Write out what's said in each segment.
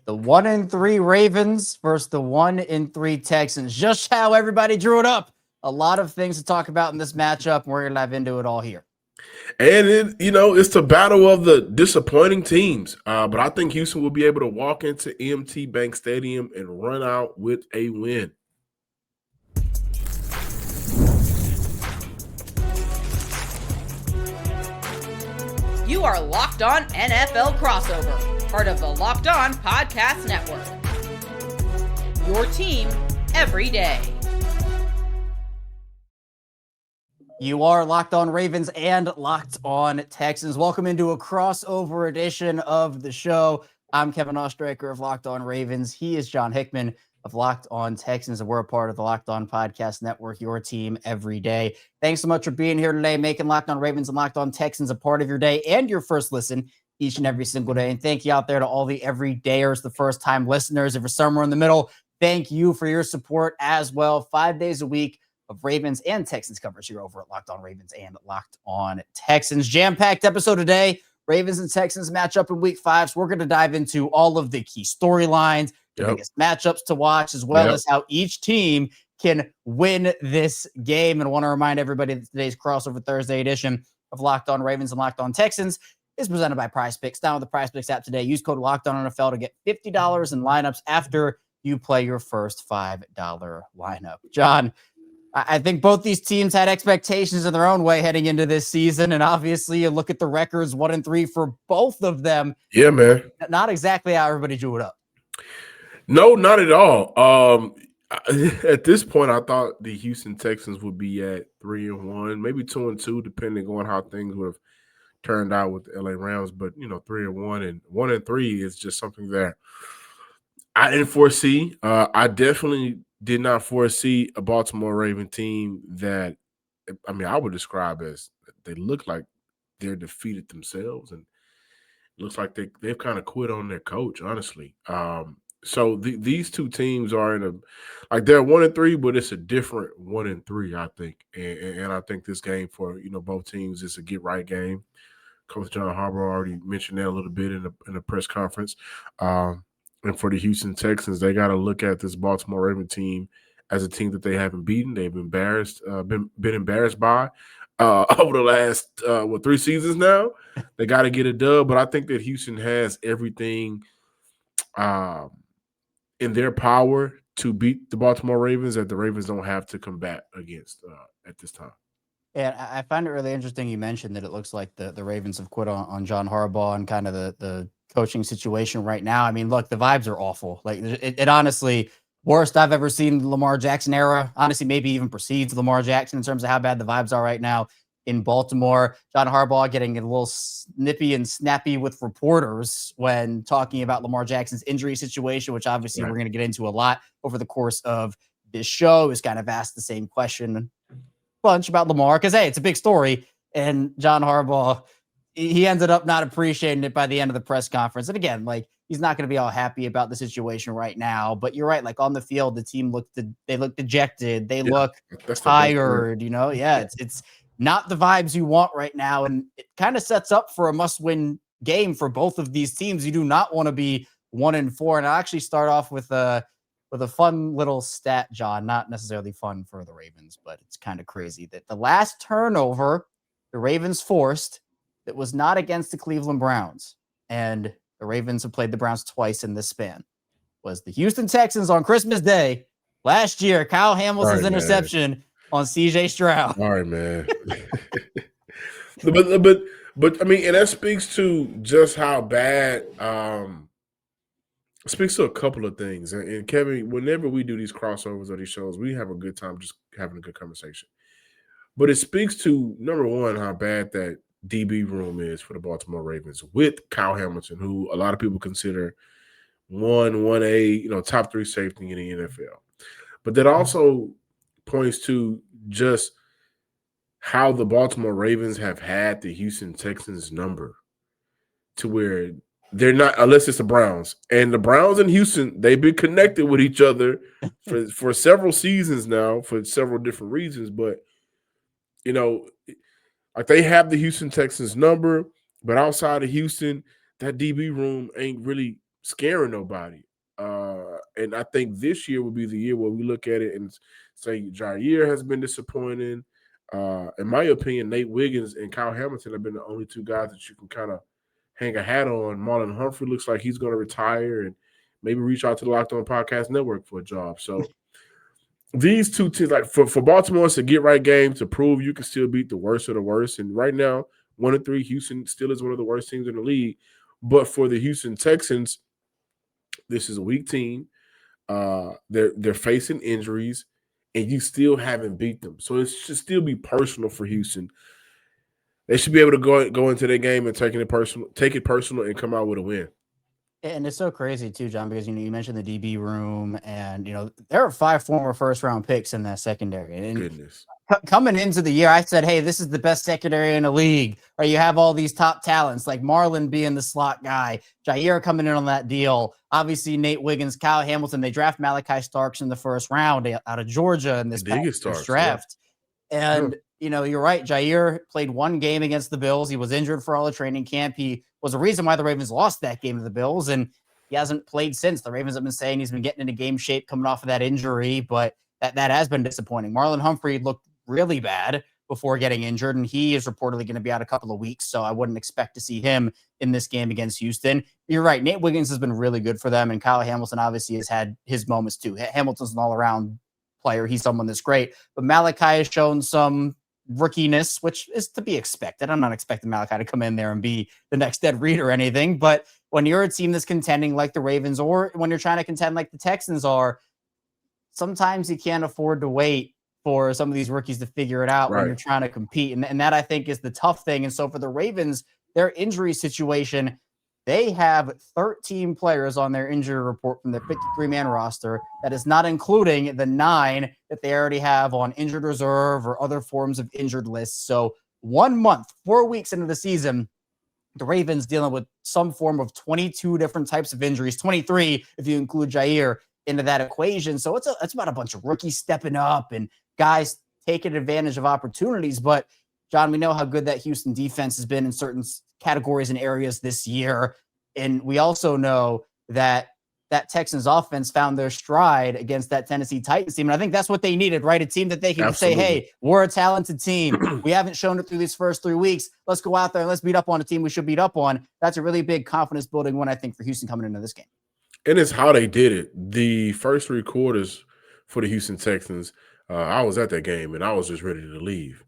The 1-3 Ravens versus the 1-3 Texans. Just how everybody drew it up. A lot of things to talk about in this matchup, and we're going to dive into it all here. And it's the battle of the disappointing teams. But I think Houston will be able to walk into M&T Bank Stadium and run out with a win. You are Locked On NFL Crossover, part of the Locked On Podcast Network. Your team every day. You are Locked On Ravens and Locked On Texans. Welcome into a crossover edition of the show. I'm Kevin Oestreicher of Locked On Ravens. He is John Hickman of Locked On Texans, and we're a part of the Locked On Podcast Network, your team every day. Thanks so much for being here today, making Locked On Ravens and Locked On Texans a part of your day and your first listen each and every single day. And thank you out there to all the everydayers, the first-time listeners. If you're somewhere in the middle, thank you for your support as well. 5 days a week of Ravens and Texans coverage here over at Locked On Ravens and Locked On Texans. Jam-packed episode today. Ravens and Texans match up in week 5. So we're going to dive into all of the key storylines, the biggest matchups to watch, as well as how each team can win this game. And I want to remind everybody that today's crossover Thursday edition of Locked On Ravens and Locked On Texans is presented by PrizePicks. Download the PrizePicks app today. Use code LOCKEDONNFL to get $50 in lineups after you play your first $5 lineup. John, I think both these teams had expectations in their own way heading into this season. And obviously you look at the records 1-3 for both of them. Yeah, man. Not exactly how everybody drew it up. No, not at all. At this point, I thought the Houston Texans would be at 3-1, maybe 2-2, depending on how things would have turned out with the LA Rams. But 3-1 and 1-3 is just something that I didn't foresee. I definitely did not foresee a Baltimore Raven team that, I would describe as they look like they're defeated themselves, and it looks like they've kind of quit on their coach, honestly. So these two teams are they're 1-3, but it's a different 1-3, I think. And I think this game for both teams is a get right game. Coach John Harbaugh already mentioned that a little bit in the press conference. And for the Houston Texans, they got to look at this Baltimore Raven team as a team that they haven't beaten. They've been embarrassed by over the last 3 seasons now. They got to get a dub, but I think that Houston has everything in their power to beat the Baltimore Ravens that the Ravens don't have to combat against at this time. And I find it really interesting you mentioned that it looks like the Ravens have quit on John Harbaugh and kind of the coaching situation right now. I mean, look, the vibes are awful. Like it honestly, worst I've ever seen the Lamar Jackson era. Honestly, maybe even precedes Lamar Jackson in terms of how bad the vibes are right now in Baltimore. John Harbaugh getting a little snippy and snappy with reporters when talking about Lamar Jackson's injury situation, which obviously we're going to get into a lot over the course of this show. Is kind of asked the same question bunch about Lamar because, hey, it's a big story. And John Harbaugh, he ended up not appreciating it by the end of the press conference. And again, like, he's not going to be all happy about the situation right now. But you're right. Like, on the field, the team look dejected. They look tired. It's not the vibes you want right now. And it kind of sets up for a must-win game for both of these teams. You do not want to be 1-4. And I'll actually start off with a fun little stat, John. Not necessarily fun for the Ravens, but it's kind of crazy that the last turnover the Ravens forced that was not against the Cleveland Browns, and the Ravens have played the Browns twice in this span, was the Houston Texans on Christmas Day last year. Kyle Hamilton's interception on C.J. Stroud. All right, man. but I mean, and that speaks to just how bad. Speaks to a couple of things. And Kevin, whenever we do these crossovers or these shows, we have a good time just having a good conversation. But it speaks to, number one, how bad that DB room is for the Baltimore Ravens with Kyle Hamilton, who a lot of people consider 1A, top 3 safety in the NFL. But that also points to just how the Baltimore Ravens have had the Houston Texans number to where they're not, unless it's the Browns. And the Browns and Houston, they've been connected with each other for several seasons now for several different reasons. But, like, they have the Houston Texans number, but outside of Houston, that DB room ain't really scaring nobody. And I think this year will be the year where we look at it and say Jair has been disappointing. In my opinion, Nate Wiggins and Kyle Hamilton have been the only two guys that you can kind of hang a hat on. Marlon Humphrey looks like he's going to retire and maybe reach out to the Locked On Podcast Network for a job. So these two teams, like for Baltimore, it's a get-right game to prove you can still beat the worst of the worst. And right now, 1-3, Houston still is one of the worst teams in the league. But for the Houston Texans, this is a weak team. They're facing injuries, and you still haven't beat them. So it should still be personal for Houston. They should be able to go into their game and take it personal, and come out with a win. And it's so crazy too, John, because you mentioned the DB room, and there are 5 former first-round picks in that secondary. And Goodness. Coming into the year, I said, hey, this is the best secondary in the league. Or you have all these top talents like Marlon being the slot guy, Jair coming in on that deal. Obviously, Nate Wiggins, Kyle Hamilton. They draft Malachi Starks in the first round out of Georgia in this draft. Yeah. And, you're right. Jair played 1 game against the Bills. He was injured for all of training camp. He was the reason why the Ravens lost that game to the Bills. And he hasn't played since. The Ravens have been saying he's been getting into game shape coming off of that injury, but that has been disappointing. Marlon Humphrey looked really bad before getting injured, and he is reportedly going to be out a couple of weeks, so I wouldn't expect to see him in this game against Houston. You're right. Nate Wiggins has been really good for them, and Kyle Hamilton obviously has had his moments too. Hamilton's an all-around player. He's someone that's great, but Malachi has shown some rookiness, which is to be expected. I'm not expecting Malachi to come in there and be the next Ed Reed or anything, but when you're a team that's contending like the Ravens, or when you're trying to contend like the Texans are, sometimes you can't afford to wait for some of these rookies to figure it out when you're trying to compete. And that, I think, is the tough thing. And so for the Ravens, their injury situation, they have 13 players on their injury report from their 53-man roster. That is not including the 9 that they already have on injured reserve or other forms of injured lists. So 1 month, 4 weeks into the season, the Ravens dealing with some form of 22 different types of injuries, 23 if you include Jair into that equation. So it's about a bunch of rookies stepping up and guys taking advantage of opportunities. But John, we know how good that Houston defense has been in certain categories and areas this year. And we also know that Texans offense found their stride against that Tennessee Titans team. And I think that's what they needed, right? A team that they can say, hey, we're a talented team. We haven't shown it through these first 3 weeks. Let's go out there and let's beat up on a team we should beat up on. That's a really big confidence building one, I think, for Houston coming into this game. And it's how they did it. The first 3 quarters for the Houston Texans, I was at that game, and I was just ready to leave.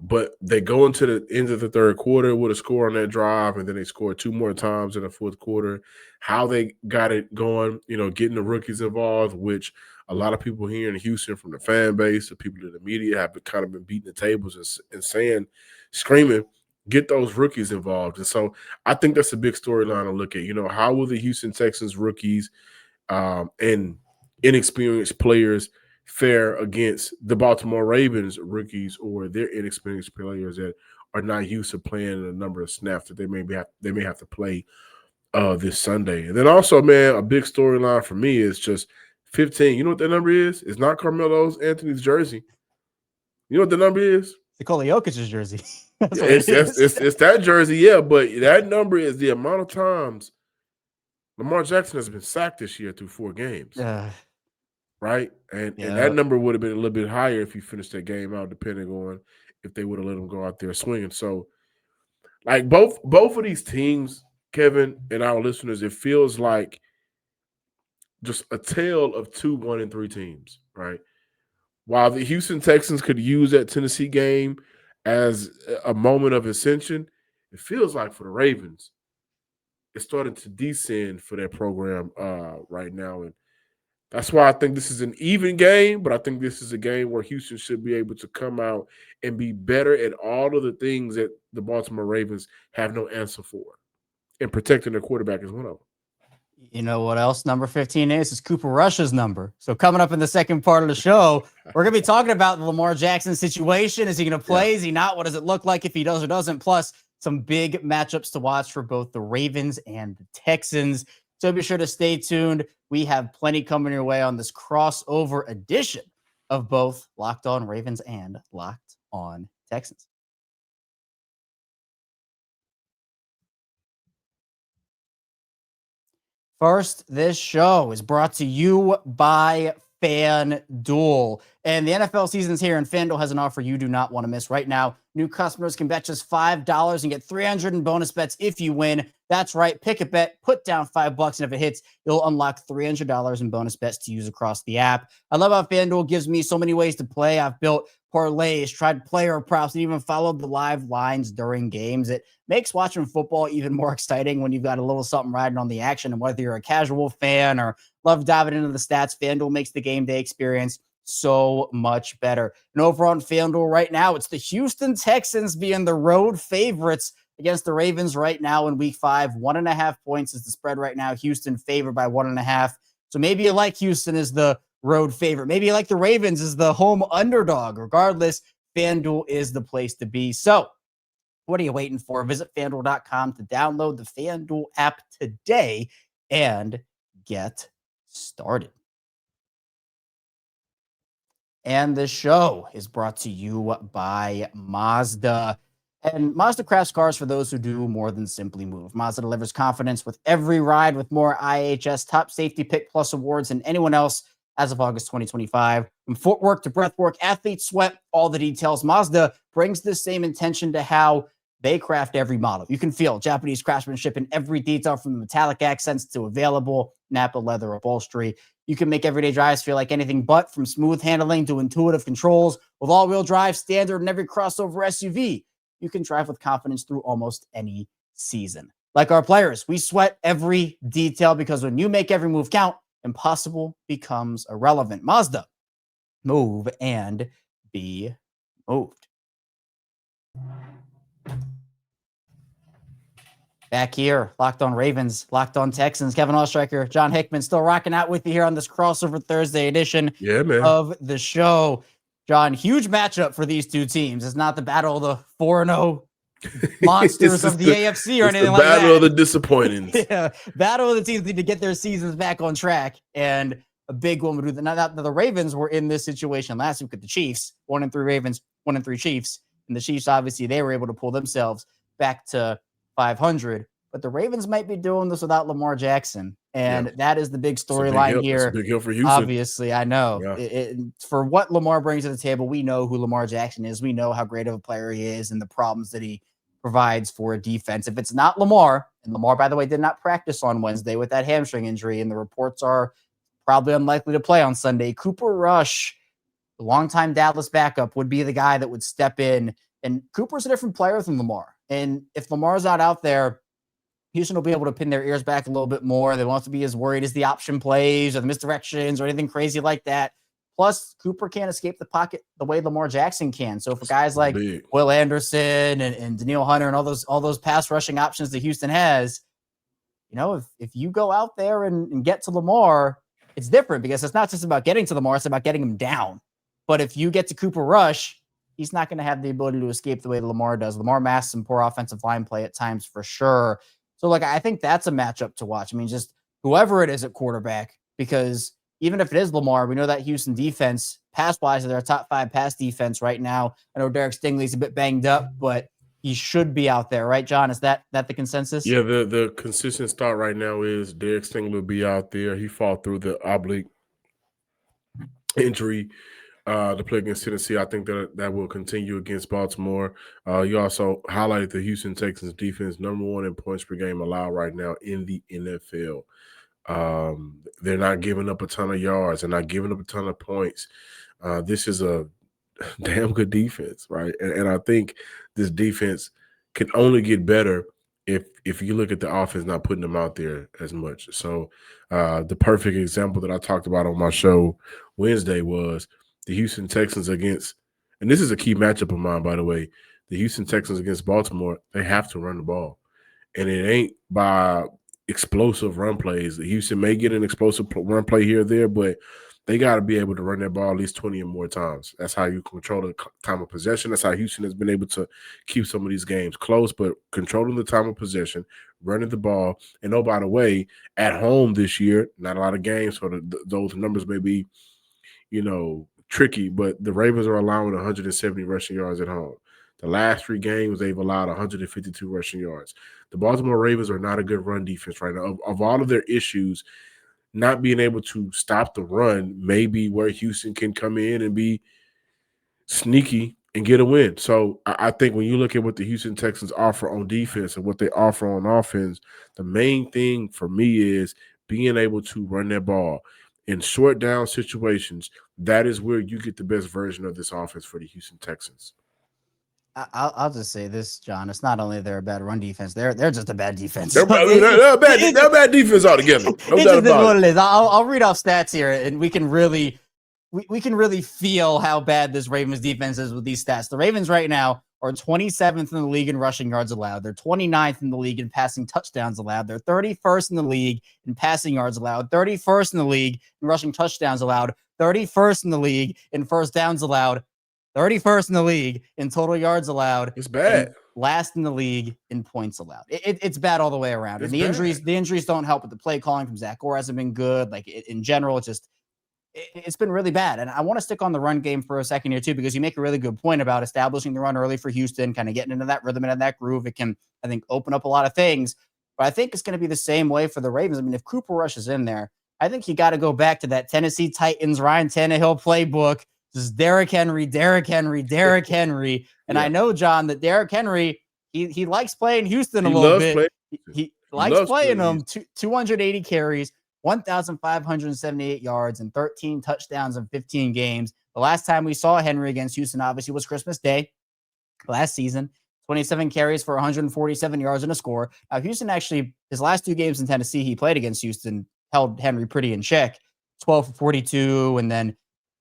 But they go into the end of the third quarter with a score on that drive, and then they scored 2 more times in the fourth quarter. How they got it going, getting the rookies involved, which a lot of people here in Houston, from the fan base, the people in the media, have kind of been beating the tables and saying, screaming, get those rookies involved. And so I think that's a big storyline to look at. How will the Houston Texans rookies and inexperienced players fare against the Baltimore Ravens rookies, or their inexperienced players that are not used to playing a number of snaps that they may have to play this Sunday? And then also, man, a big storyline for me is just 15. You know what that number is? It's not Carmelo Anthony's jersey. You know what the number is? Nikola Jokic's jersey. It's that jersey, yeah, but that number is the amount of times Lamar Jackson has been sacked this year through 4 games. Right? And that number would have been a little bit higher if you finished that game out, depending on if they would have let him go out there swinging. So, like, both of these teams, Kevin and our listeners, it feels like just a tale of 2 1-3 teams, right? While the Houston Texans could use that Tennessee game as a moment of ascension, it feels like for the Ravens, it's starting to descend for that program right now. And that's why I think this is an even game, but I think this is a game where Houston should be able to come out and be better at all of the things that the Baltimore Ravens have no answer for. And protecting their quarterback is one of them. You know what else number 15 is? It's Cooper Rush's number. So coming up in the second part of the show, we're going to be talking about the Lamar Jackson situation. Is he going to play? Is he not? What does it look like if he does or doesn't? Plus, some big matchups to watch for both the Ravens and the Texans. So be sure to stay tuned. We have plenty coming your way on this crossover edition of both Locked On Ravens and Locked On Texans. First, this show is brought to you by FanDuel. And the NFL season's here, and FanDuel has an offer you do not want to miss. Right now, new customers can bet just $5 and get $300 in bonus bets if you win. That's right. Pick a bet, put down $5, and if it hits, you'll unlock $300 in bonus bets to use across the app. I love how FanDuel gives me so many ways to play. I've built parlays, tried player props, and even followed the live lines during games. It makes watching football even more exciting when you've got a little something riding on the action. And whether you're a casual fan or love diving into the stats, FanDuel makes the game day experience so much better. And over on FanDuel right now, it's the Houston Texans being the road favorites against the Ravens right now in week 5. 1.5 points is the spread right now. Houston favored by 1.5. So maybe you like Houston as the road favorite. Maybe you like the Ravens as the home underdog. Regardless, FanDuel is the place to be. So what are you waiting for? Visit FanDuel.com to download the FanDuel app today and get started. And the show is brought to you by Mazda. And Mazda crafts cars for those who do more than simply move. Mazda delivers confidence with every ride with more IHS Top Safety Pick Plus awards than anyone else as of August 2025. From footwork to breathwork, athletes sweat all the details. Mazda brings the same intention to how they craft every model. You can feel Japanese craftsmanship in every detail, from the metallic accents to available Napa leather upholstery. You can make everyday drives feel like anything but, from smooth handling to intuitive controls. With all-wheel drive standard in every crossover SUV, you can drive with confidence through almost any season. Like our players, we sweat every detail, because when you make every move count, impossible becomes irrelevant. Mazda, move and be moved. Back here, Locked On Ravens, Locked On Texans. Kevin Oestreicher, John Hickman, still rocking out with you here on this crossover Thursday edition of the show. John, huge matchup for these two teams. It's not the battle of the 4-0 monsters of the AFC or anything like that. Battle of the disappointings. Yeah, battle of the teams need to get their seasons back on track, and a big one would do that. Now, the Ravens were in this situation last week with the Chiefs. 1-3 Ravens, 1-3 Chiefs, and the Chiefs, obviously, they were able to pull themselves back to 500. But the Ravens might be doing this without Lamar Jackson, and that is the big storyline here. It's a big hill for Houston. Obviously, I know. Yeah. For what Lamar brings to the table, we know who Lamar Jackson is. We know how great of a player he is and the problems that he provides for a defense. If it's not Lamar, and Lamar, by the way, did not practice on Wednesday with that hamstring injury, and the reports are probably unlikely to play on Sunday, Cooper Rush, the longtime Dallas backup, would be the guy that would step in. And Cooper's a different player than Lamar. And if Lamar's not out there, Houston will be able to pin their ears back a little bit more. They won't have to be as worried as the option plays or the misdirections or anything crazy like that. Plus, Cooper can't escape the pocket the way Lamar Jackson can. So for guys like Will Anderson and Danielle Hunter and all those pass rushing options that Houston has, you know, if you go out there and get to Lamar, it's different, because it's not just about getting to Lamar, it's about getting him down. But if you get to Cooper Rush, he's not going to have the ability to escape the way Lamar does. Lamar masks some poor offensive line play at times for sure. So, I think that's a matchup to watch. I mean, just whoever it is at quarterback, because even if it is Lamar, we know that Houston defense, pass-wise, they're a top 5 pass defense right now. I know Derek Stingley's a bit banged up, but he should be out there, right, John? Is that the consensus? Yeah, the consistent start right now is Derek Stingley will be out there. He fought through the oblique injury to play against Tennessee. I think that will continue against Baltimore. You also highlighted the Houston Texans defense, #1 in points per game allowed right now in the NFL. They're not giving up a ton of yards. They're not giving up a ton of points. This is a damn good defense, right? And I think this defense can only get better if you look at the offense not putting them out there as much. So the perfect example that I talked about on my show Wednesday was the Houston Texans against, and this is a key matchup of mine, by the way, the Houston Texans against Baltimore. They have to run the ball, and it ain't by explosive run plays. Houston may get an explosive run play here or there, but they got to be able to run that ball at least 20 or more times. That's how you control the time of possession. That's how Houston has been able to keep some of these games close, but controlling the time of possession, running the ball. And oh, by the way, at home this year, not a lot of games, so those numbers may be, tricky, but the Ravens are allowing 170 rushing yards at home. The last 3 games, they've allowed 152 rushing yards. The Baltimore Ravens are not a good run defense right now. Of all of their issues, not being able to stop the run may be where Houston can come in and be sneaky and get a win. So I think when you look at what the Houston Texans offer on defense and what they offer on offense, the main thing for me is being able to run that ball in short down situations. That is where you get the best version of this offense for the Houston Texans. I'll just say this, John. It's not only they're a bad run defense; they're just a bad defense. They're a bad defense altogether. No it doubt just is about what it. it is. I'll read off stats here, and we can really feel how bad this Ravens defense is with these stats. The Ravens right now are 27th in the league in rushing yards allowed. They're 29th in the league in passing touchdowns allowed. They're 31st in the league in passing yards allowed. 31st in the league in rushing touchdowns allowed. 31st in the league in first downs allowed. 31st in the league in total yards allowed. It's bad. Last in the league in points allowed. It's bad all the way around. And the injuries don't help with the play calling from Zach Gore hasn't been good. Like in general, it's been really bad. And I want to stick on the run game for a second here too, because you make a really good point about establishing the run early for Houston, kind of getting into that rhythm and that groove. It can, I think, open up a lot of things. But I think it's going to be the same way for the Ravens. I mean, if Cooper Rush is in there, I think you got to go back to that Tennessee Titans, Ryan Tannehill playbook. Just Derrick Henry. And yeah. I know, John, that Derrick Henry, he likes playing Houston a little bit. He likes playing them. 280 carries, 1,578 yards, and 13 touchdowns in 15 games. The last time we saw Henry against Houston, obviously, was Christmas Day last season. 27 carries for 147 yards and a score. Now, Houston actually, his last 2 games in Tennessee, he played against Houston, held Henry pretty in check. 12 for 42, and then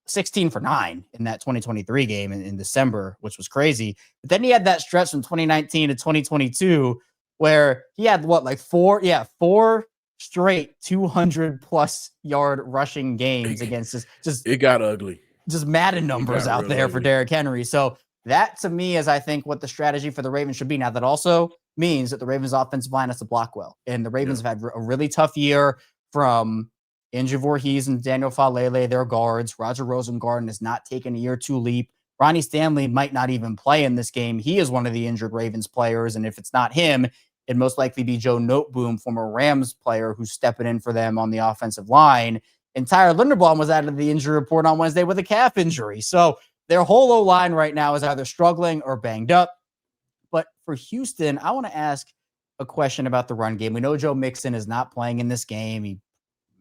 16 for 9 in that 2023 game in December, which was crazy. But then he had that stretch from 2019 to 2022 where he had four straight 200+ yard rushing games against just it got ugly. Just Madden numbers out there ugly for Derrick Henry. So that to me is, I think, what the strategy for the Ravens should be. Now that also means that the Ravens offensive line has to block well. And the Ravens have had a really tough year from Andrew Voorhees and Daniel Falele, their guards. Roger Rosengarten has not taken a year 2 leap. Ronnie Stanley might not even play in this game. He is one of the injured Ravens players. And if it's not him, it'd most likely be Joe Noteboom, former Rams player, who's stepping in for them on the offensive line. And Tyler Linderbaum was added to the injury report on Wednesday with a calf injury. So their whole O-line right now is either struggling or banged up. But for Houston, I want to ask a question about the run game. We know Joe Mixon is not playing in this game. He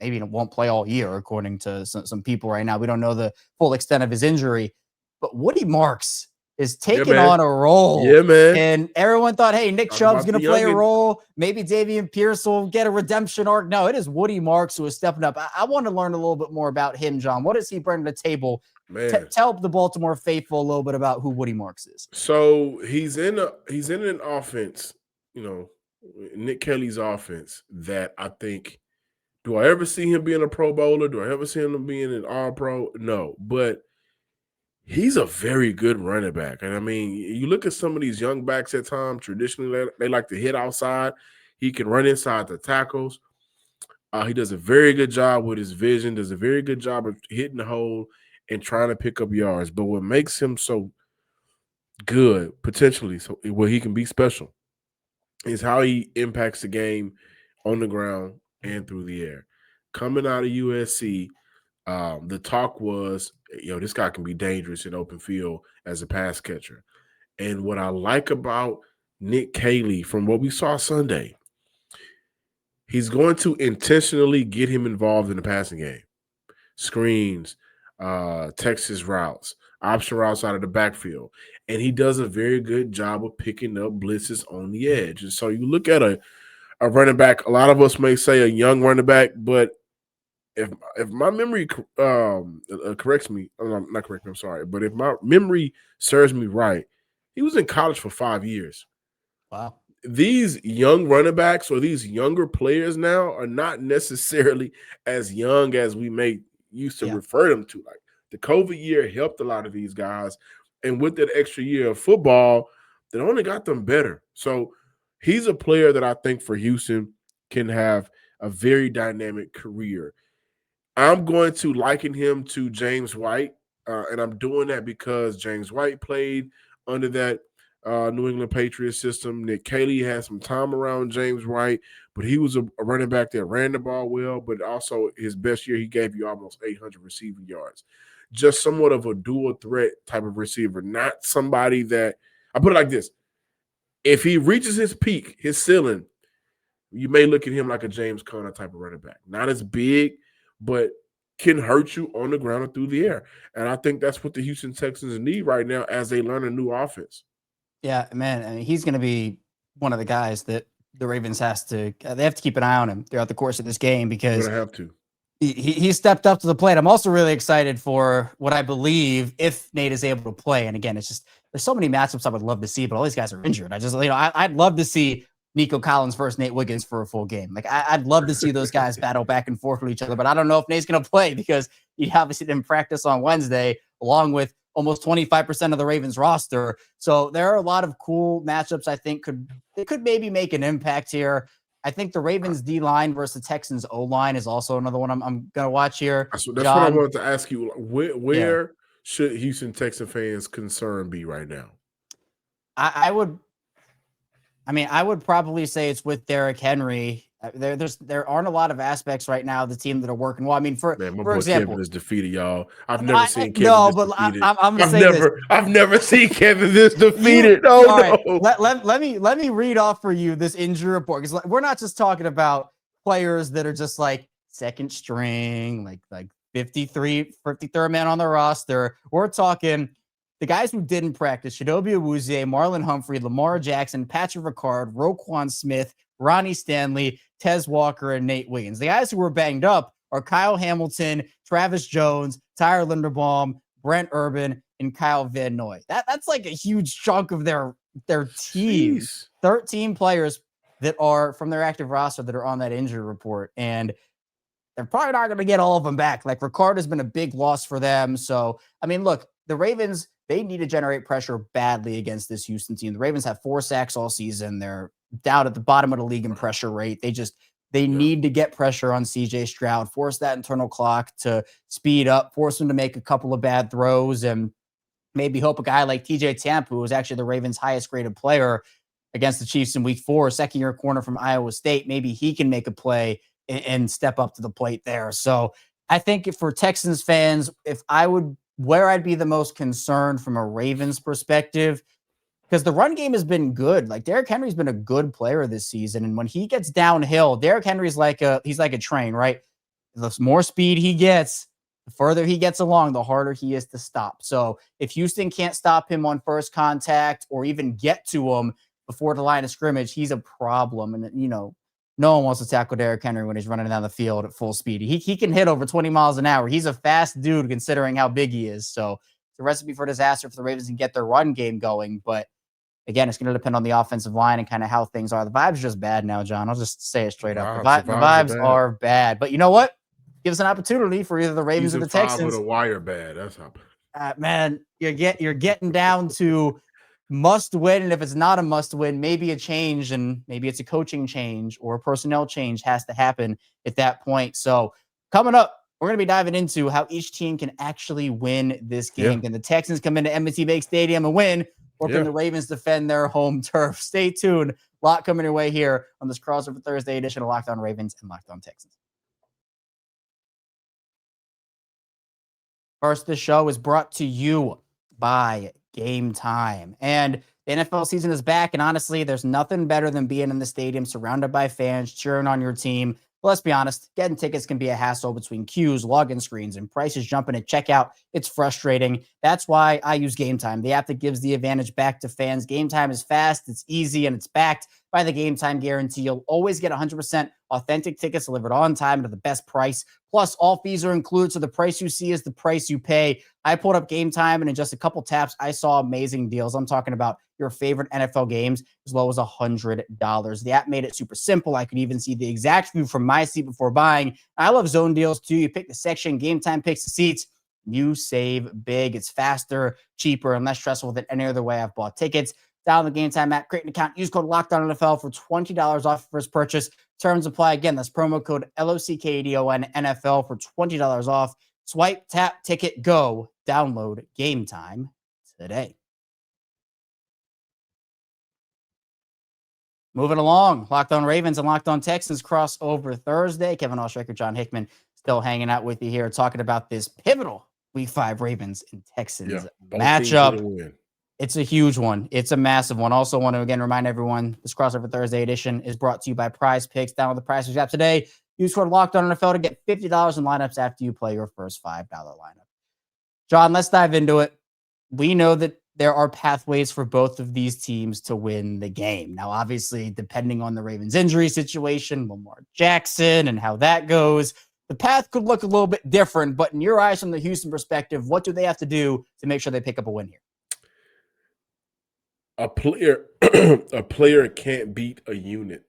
maybe won't play all year, according to some people right now. We don't know the full extent of his injury. But Woody Marks is taking on a role. Yeah, man. And everyone thought, hey, Nick Chubb's going to play a role. Maybe Davian Pierce will get a redemption arc. No, it is Woody Marks who is stepping up. I want to learn a little bit more about him, John. What does he bring to the table? Tell the Baltimore faithful a little bit about who Woody Marks is. So he's in an offense, Nick Kelly's offense that I think, do I ever see him being a Pro Bowler? Do I ever see him being an All-Pro? No, but he's a very good running back. And I mean, you look at some of these young backs at times, traditionally, they like to hit outside. He can run inside the tackles. He does a very good job with his vision, does a very good job of hitting the hole and trying to pick up yards. But what makes him so good, potentially, so where he can be special, is how he impacts the game on the ground and through the air. Coming out of USC, the talk was, this guy can be dangerous in open field as a pass catcher. And what I like about Nick Caley from what we saw Sunday, he's going to intentionally get him involved in the passing game. Screens, Texas routes, option routes out of the backfield. And he does a very good job of picking up blitzes on the edge. And so you look at a running back, a lot of us may say a young running back, but if my memory corrects me, not correct me, I'm sorry, but if my memory serves me right, he was in college for 5 years. Wow. These young running backs or these younger players now are not necessarily as young as we may used to refer them to. Like the COVID year helped a lot of these guys. And with that extra year of football, that only got them better. So he's a player that I think for Houston can have a very dynamic career. I'm going to liken him to James White, and I'm doing that because James White played under that New England Patriots system. Nick Caley had some time around James White, but he was a running back that ran the ball well, but also his best year, he gave you almost 800 receiving yards. Just somewhat of a dual threat type of receiver, not somebody that – I put it like this. If he reaches his peak, his ceiling, you may look at him like a James Conner type of running back. Not as big, but can hurt you on the ground or through the air. And I think that's what the Houston Texans need right now as they learn a new offense. Yeah, man. I mean, he's going to be one of the guys that the Ravens they have to keep an eye on him throughout the course of this game because You're gonna have to. He stepped up to the plate. I'm also really excited for what I believe if Nate is able to play. And again, it's just there's so many matchups I would love to see, but all these guys are injured. I'd love to see Nico Collins versus Nate Wiggins for a full game. Like I'd love to see those guys battle back and forth with each other, but I don't know if Nate's going to play because he obviously didn't practice on Wednesday, along with almost 25% of the Ravens roster. So there are a lot of cool matchups I think could maybe make an impact here. I think the Ravens D-line versus the Texans O-line is also another one I'm going to watch here. That's what I wanted to ask you. Where should Houston Texan fans' concern be right now? I would probably say it's with Derrick Henry. There aren't a lot of aspects right now of the team that are working well. I mean, for example, Kevin is defeated, y'all. I've never seen Kevin this defeated. I've never seen Kevin this defeated. Let me read off for you this injury report because we're not just talking about players that are just like second string, like 53rd man on the roster. We're talking the guys who didn't practice: Chidobe Awuzie, Marlon Humphrey, Lamar Jackson, Patrick Ricard, Roquan Smith, Ronnie Stanley, Tez Walker, and Nate Wiggins. The guys who were banged up are Kyle Hamilton, Travis Jones, Tyler Linderbaum, Brent Urban, and Kyle Van Noy. That's like a huge chunk of their team. Jeez. 13 players that are from their active roster that are on that injury report. And they're probably not going to get all of them back. Like Ricard has been a big loss for them. So, I mean, look, the Ravens, they need to generate pressure badly against this Houston team. The Ravens have 4 sacks all season. They're down at the bottom of the league in pressure rate. They need to get pressure on CJ Stroud, force that internal clock to speed up, force him to make a couple of bad throws, and maybe hope a guy like TJ Tampa, who was actually the Ravens' highest graded player against the Chiefs in week 4, second-year corner from Iowa State, maybe he can make a play and step up to the plate there. So I think for Texans fans, where I'd be the most concerned from a Ravens perspective, because the run game has been good. Like Derrick Henry's been a good player this season. And when he gets downhill, Derrick Henry's he's like a train, right? The more speed he gets, the further he gets along, the harder he is to stop. So if Houston can't stop him on first contact or even get to him before the line of scrimmage, he's a problem. And, no one wants to tackle Derrick Henry when he's running down the field at full speed. He can hit over 20 miles an hour. He's a fast dude considering how big he is. So it's a recipe for disaster if the Ravens can get their run game going. But again, it's going to depend on the offensive line and kind of how things are. The vibes are just bad now, John. I'll just say it straight up. The vibes are bad. But you know what? Give us an opportunity for either the Ravens or the Texans. With a wire bad. That's how. Man, you're getting down to must win, and if it's not a must win, maybe a change, and maybe it's a coaching change or a personnel change has to happen at that point. So coming up, we're going to be diving into how each team can actually win this game. Yeah. Can the Texans come into M&T Bank Stadium and win, or can the Ravens defend their home turf? Stay tuned. A lot coming your way here on this crossover Thursday edition of Locked On Ravens and Locked On Texans. First, the show is brought to you by Gametime. And the NFL season is back, and honestly, there's nothing better than being in the stadium surrounded by fans cheering on your team. But let's be honest, getting tickets can be a hassle between queues, login screens, and prices jumping at checkout. It's frustrating. That's why I use Gametime, the app that gives the advantage back to fans. Gametime is fast, it's easy, and it's backed by the Gametime guarantee. You'll always get 100% authentic tickets delivered on time and at the best price. Plus, all fees are included, so the price you see is the price you pay. I pulled up Gametime, and in just a couple taps, I saw amazing deals. I'm talking about your favorite NFL games as low as $100. The app made it super simple. I could even see the exact view from my seat before buying. I love zone deals, too. You pick the section, Gametime picks the seats. You save big. It's faster, cheaper, and less stressful than any other way I've bought tickets. Download the Gametime app, create an account, use code LOCKEDONNFL for $20 off your first purchase. Terms apply. Again, that's promo code LOCKEDON NFL for $20 off. Swipe, tap, ticket, go. Download Gametime today. Moving along, Locked On Ravens and Locked On Texans crossover Thursday. Kevin Oestreicher, John Hickman still hanging out with you here, talking about this pivotal Week 5 Ravens and Texans matchup. It's a huge one. It's a massive one. Also want to, again, remind everyone, this crossover Thursday edition is brought to you by PrizePicks. Download the PrizePicks app today. Use code Locked On NFL to get $50 in lineups after you play your first $5 lineup. John, let's dive into it. We know that there are pathways for both of these teams to win the game. Now, obviously, depending on the Ravens' injury situation, Lamar Jackson and how that goes, the path could look a little bit different. But in your eyes, from the Houston perspective, what do they have to do to make sure they pick up a win here? A player can't beat a unit.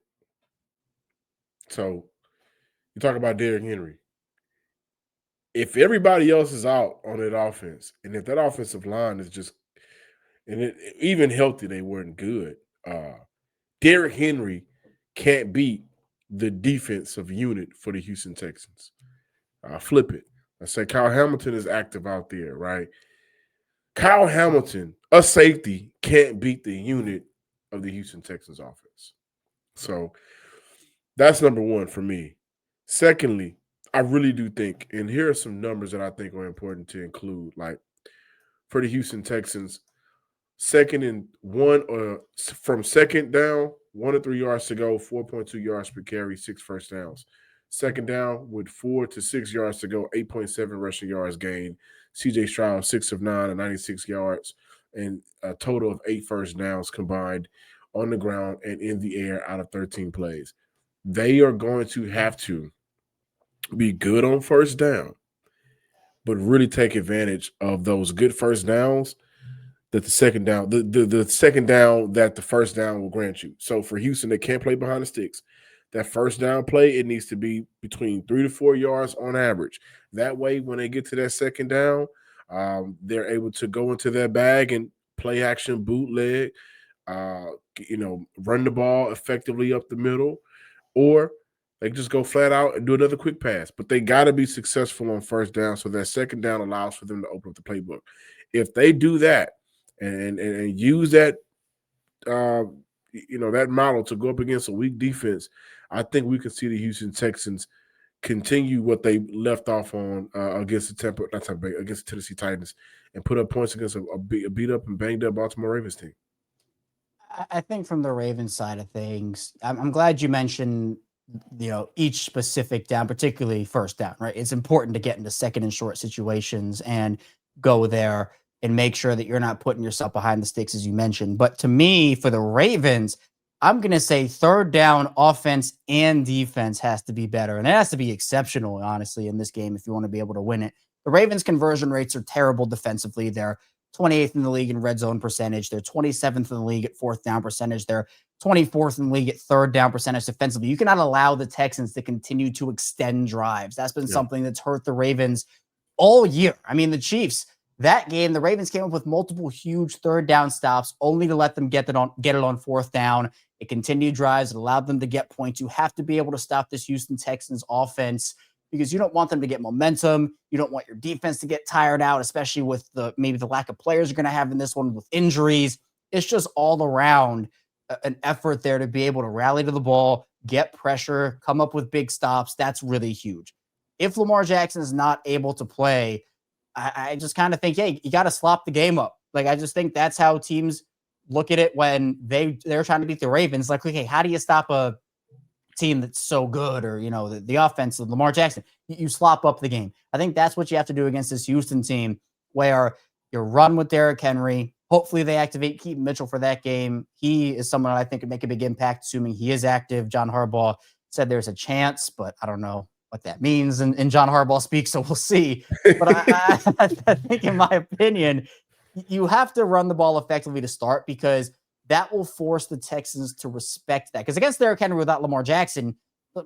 So you talk about Derrick Henry. If everybody else is out on that offense, and if that offensive line is just, even healthy, they weren't good. Derrick Henry can't beat the defensive unit for the Houston Texans. Flip it. I say Kyle Hamilton is active out there, right? Kyle Hamilton, a safety, can't beat the unit of the Houston Texans offense. So that's number one for me. Secondly, I really do think, and here are some numbers that I think are important to include, like for the Houston Texans, 2nd and 1, or from second down, 1 to 3 yards to go, 4.2 yards per carry, 6 first downs. Second down with 4 to 6 yards to go, 8.7 rushing yards gained. C.J. Stroud, 6 of 9 and 96 yards, and a total of 8 first downs combined on the ground and in the air out of 13 plays. They are going to have to be good on first down, but really take advantage of those good first downs that the second down, the second down that the first down will grant you. So for Houston, they can't play behind the sticks. That first down play, it needs to be between 3 to 4 yards on average. That way, when they get to that second down, they're able to go into their bag and play action, bootleg, run the ball effectively up the middle, or they just go flat out and do another quick pass. But they got to be successful on first down, so that second down allows for them to open up the playbook. If they do that and use that, that model to go up against a weak defense, I think we can see the Houston Texans continue what they left off on against the Tennessee Titans, and put up points against a beat up and banged up Baltimore Ravens team. I think from the Ravens side of things, I'm glad you mentioned, each specific down, particularly first down, right? It's important to get into second and short situations and go there and make sure that you're not putting yourself behind the sticks, as you mentioned. But to me, for the Ravens, I'm going to say third down offense and defense has to be better. And it has to be exceptional, honestly, in this game if you want to be able to win it. The Ravens' conversion rates are terrible defensively. They're 28th in the league in red zone percentage. They're 27th in the league at fourth down percentage. They're 24th in the league at third down percentage defensively. You cannot allow the Texans to continue to extend drives. That's been something that's hurt the Ravens all year. I mean, the Chiefs, that game, the Ravens came up with multiple huge third down stops only to let them get it on fourth down. It continued drives. It allowed them to get points. You have to be able to stop this Houston Texans offense because you don't want them to get momentum. You don't want your defense to get tired out, especially with maybe the lack of players you're going to have in this one with injuries. It's just all around an effort there to be able to rally to the ball, get pressure, come up with big stops. That's really huge. If Lamar Jackson is not able to play, I just kind of think, hey, you got to slop the game up. Like, I just think that's how teams look at it when they're trying to beat the Ravens. Like, okay, how do you stop a team that's so good, or, the offense of Lamar Jackson? You slop up the game. I think that's what you have to do against this Houston team, where you run with Derrick Henry. Hopefully they activate Keaton Mitchell for that game. He is someone I think could make a big impact, assuming he is active. John Harbaugh said there's a chance, but I don't know what that means. And John Harbaugh speaks, so we'll see. But I think, in my opinion, you have to run the ball effectively to start, because that will force the Texans to respect that. Because against Derrick Henry without Lamar Jackson,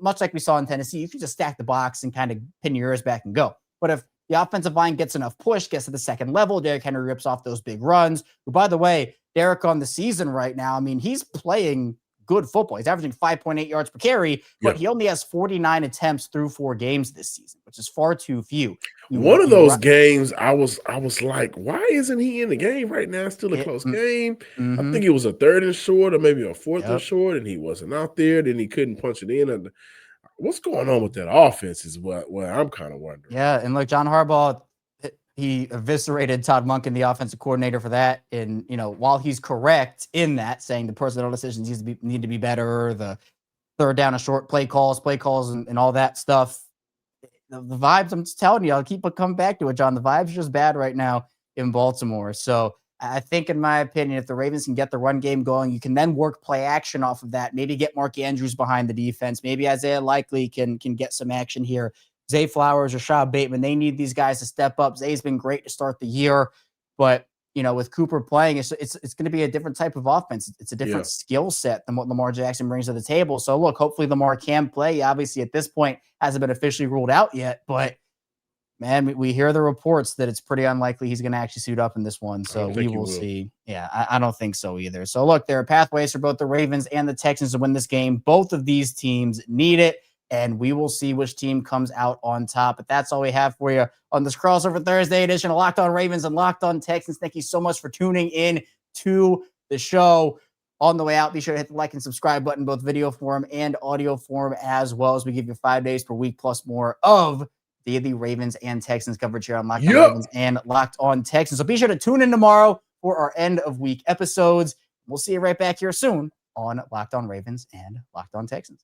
much like we saw in Tennessee, you can just stack the box and kind of pin your ears back and go. But if the offensive line gets enough push, gets to the second level, Derrick Henry rips off those big runs. Who, by the way, Derrick on the season right now, I mean, he's playing good football. He's averaging 5.8 yards per carry, but he only has 49 attempts through 4 games this season, which is far too few. One of those games, I was like, why isn't he in the game right now? It's still a close game. I think it was a 3rd and short or maybe a 4th and short, and he wasn't out there. Then he couldn't punch it in. What's going on with that offense is what I'm kind of wondering. Yeah, and look, John Harbaugh, he eviscerated Todd Monken, the offensive coordinator, for that. And, while he's correct in that, saying the personnel decisions need to be better, the 3rd down and short play calls and all that stuff, the vibes, I'm just telling you, I'll keep coming back to it, John. The vibes are just bad right now in Baltimore. So I think, in my opinion, if the Ravens can get the run game going, you can then work play action off of that. Maybe get Mark Andrews behind the defense. Maybe Isaiah Likely can get some action here. Zay Flowers or Rashad Bateman, they need these guys to step up. Zay's been great to start the year, but with Cooper playing, it's going to be a different type of offense. It's a different skill set than what Lamar Jackson brings to the table. So look, hopefully Lamar can play. Obviously, at this point, hasn't been officially ruled out yet, but man, we hear the reports that it's pretty unlikely he's going to actually suit up in this one. So we will see. Yeah, I don't think so either. So look, there are pathways for both the Ravens and the Texans to win this game. Both of these teams need it, and we will see which team comes out on top. But that's all we have for you on this Crossover Thursday edition of Locked On Ravens and Locked On Texans. Thank you so much for tuning in to the show. On the way out, be sure to hit the like and subscribe button, both video form and audio form, as well as we give you 5 days per week plus more of daily Ravens and Texans coverage here on Locked On Ravens and Locked On Texans. So be sure to tune in tomorrow for our end of week episodes. We'll see you right back here soon on Locked On Ravens and Locked On Texans.